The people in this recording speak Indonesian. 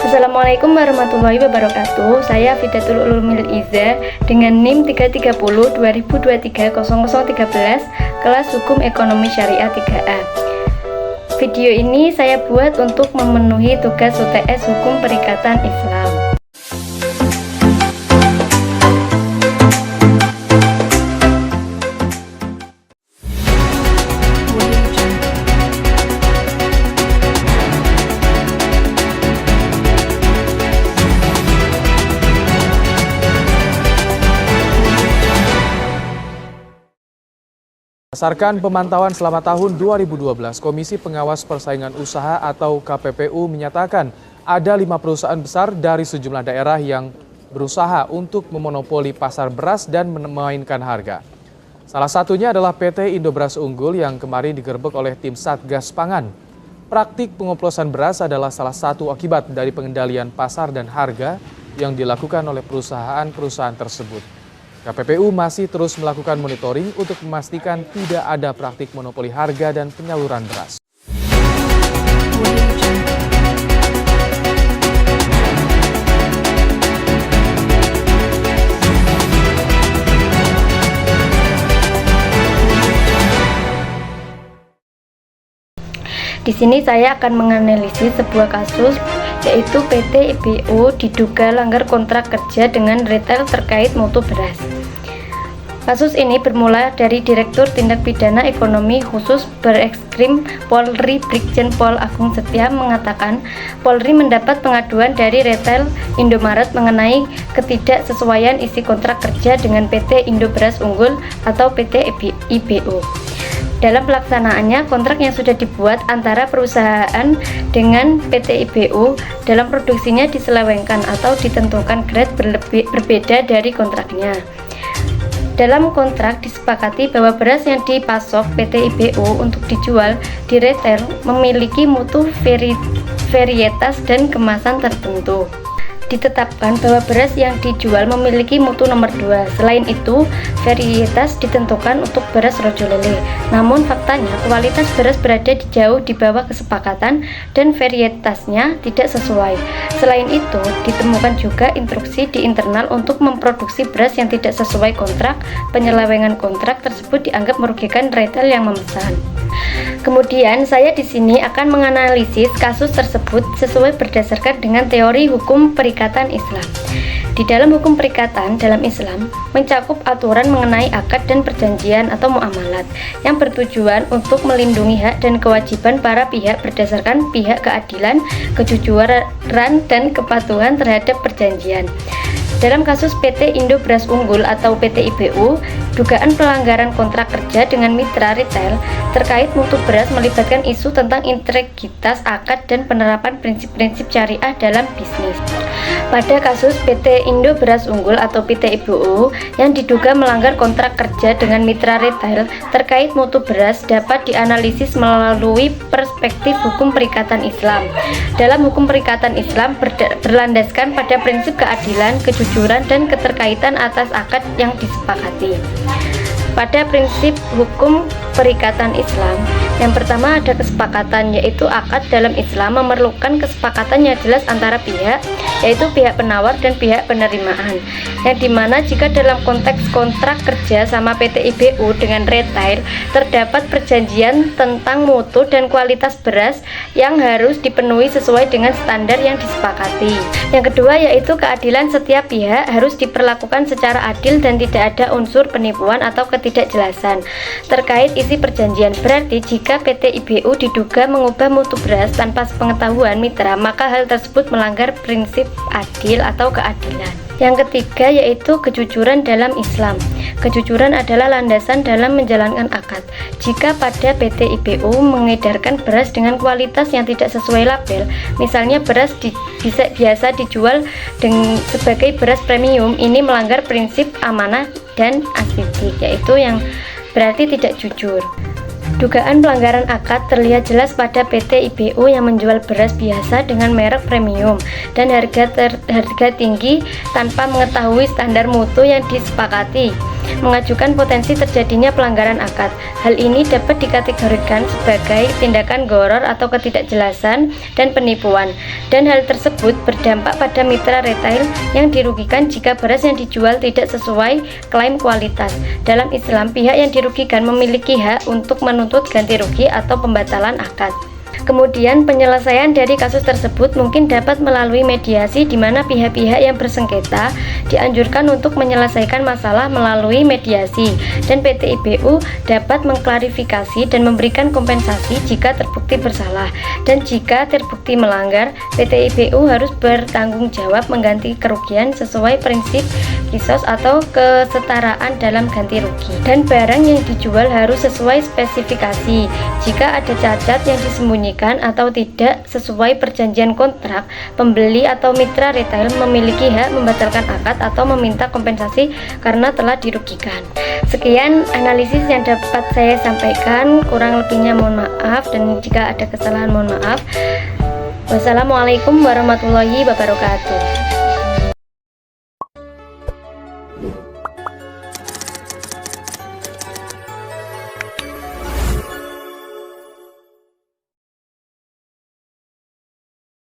Assalamualaikum warahmatullahi wabarakatuh. Saya Fidatul Ulumil Iza dengan NIM 330 2023 0013 kelas Hukum Ekonomi Syariah 3A. Video ini saya buat untuk memenuhi tugas UTS Hukum Perikatan Islam. Berdasarkan pemantauan selama tahun 2012, Komisi Pengawas Persaingan Usaha atau KPPU menyatakan ada 5 perusahaan besar dari sejumlah daerah yang berusaha untuk memonopoli pasar beras dan memainkan harga. Salah satunya adalah PT Indobras Unggul yang kemarin digerebek oleh tim Satgas Pangan. Praktik pengoplosan beras adalah salah satu akibat dari pengendalian pasar dan harga yang dilakukan oleh perusahaan-perusahaan tersebut. KPPU masih terus melakukan monitoring untuk memastikan tidak ada praktik monopoli harga dan penyaluran beras. Di sini saya akan menganalisis sebuah kasus, yaitu PT IBO diduga langgar kontrak kerja dengan retail terkait mutu beras. Kasus ini bermula dari Direktur Tindak Pidana Ekonomi Khusus Barreskrim Polri Brigjen Pol Agung Setia mengatakan Polri mendapat pengaduan dari retail Indomaret mengenai ketidaksesuaian isi kontrak kerja dengan PT Indobras Unggul atau PT IBO. Dalam pelaksanaannya, kontrak yang sudah dibuat antara perusahaan dengan PT IBO dalam produksinya diselewengkan atau ditentukan grade berbeda dari kontraknya. Dalam kontrak disepakati bahwa beras yang dipasok PT IBO untuk dijual di retail memiliki mutu varietas dan kemasan tertentu. Ditetapkan bahwa beras yang dijual memiliki mutu nomor 2. Selain itu, varietas ditentukan untuk beras rojo lele. Namun faktanya kualitas beras berada jauh di bawah kesepakatan dan varietasnya tidak sesuai. Selain itu, ditemukan juga instruksi di internal untuk memproduksi beras yang tidak sesuai kontrak. Penyelewengan kontrak tersebut dianggap merugikan retail yang memesan. Kemudian saya di sini akan menganalisis kasus tersebut sesuai berdasarkan dengan teori hukum perikatan Islam. Di dalam hukum perikatan dalam Islam mencakup aturan mengenai akad dan perjanjian atau muamalat yang bertujuan untuk melindungi hak dan kewajiban para pihak berdasarkan pihak keadilan, kejujuran dan kepatuhan terhadap perjanjian. Dalam kasus PT Indobras Unggul atau PT IBO, dugaan pelanggaran kontrak kerja dengan mitra retail terkait mutu beras melibatkan isu tentang integritas akad dan penerapan prinsip-prinsip syariah dalam bisnis. Pada kasus PT Indobras Unggul atau PT IBO yang diduga melanggar kontrak kerja dengan mitra retail terkait mutu beras dapat dianalisis melalui perspektif hukum perikatan Islam. Dalam hukum perikatan Islam berlandaskan pada prinsip keadilan, kejujuran, dan keterkaitan atas akad yang disepakati. Pada prinsip hukum perikatan Islam, yang pertama ada kesepakatan, yaitu akad dalam Islam memerlukan kesepakatan yang jelas antara pihak, yaitu pihak penawar dan pihak penerimaan, yang dimana jika dalam konteks kontrak kerja sama PT IBO dengan retail terdapat perjanjian tentang mutu dan kualitas beras yang harus dipenuhi sesuai dengan standar yang disepakati. Yang kedua yaitu keadilan, setiap pihak harus diperlakukan secara adil dan tidak ada unsur penipuan atau ketidakjelasan terkait isi perjanjian. Berarti jika PT IBO diduga mengubah mutu beras tanpa sepengetahuan mitra, maka hal tersebut melanggar prinsip adil atau keadilan. Yang ketiga yaitu kejujuran dalam Islam. Kejujuran adalah landasan dalam menjalankan akad. Jika pada PT IBO mengedarkan beras dengan kualitas yang tidak sesuai label, misalnya beras biasa dijual sebagai beras premium, ini melanggar prinsip amanah dan asidik, yaitu yang berarti tidak jujur. Dugaan pelanggaran akad terlihat jelas pada PT IBO yang menjual beras biasa dengan merek premium dan harga tinggi tanpa mengetahui standar mutu yang disepakati. mengajukan potensi terjadinya pelanggaran akad. Hal ini dapat dikategorikan sebagai tindakan gharar atau ketidakjelasan dan penipuan, dan hal tersebut berdampak pada mitra retail yang dirugikan jika beras yang dijual tidak sesuai klaim kualitas. Dalam Islam, pihak yang dirugikan memiliki hak untuk menuntut ganti rugi atau pembatalan akad. Kemudian penyelesaian dari kasus tersebut mungkin dapat melalui mediasi, di mana pihak-pihak yang bersengketa dianjurkan untuk menyelesaikan masalah melalui mediasi, dan PT IBU dapat mengklarifikasi dan memberikan kompensasi jika terbukti bersalah, dan jika terbukti melanggar, PT IBU harus bertanggung jawab mengganti kerugian sesuai prinsip kisos atau kesetaraan dalam ganti rugi, dan barang yang dijual harus sesuai spesifikasi. Jika ada cacat yang disembunyikan atau tidak sesuai perjanjian kontrak, pembeli atau mitra retail memiliki hak membatalkan akad atau meminta kompensasi karena telah dirugikan. Sekian analisis yang dapat saya sampaikan, kurang lebihnya mohon maaf, dan jika ada kesalahan mohon maaf. Wassalamualaikum warahmatullahi wabarakatuh.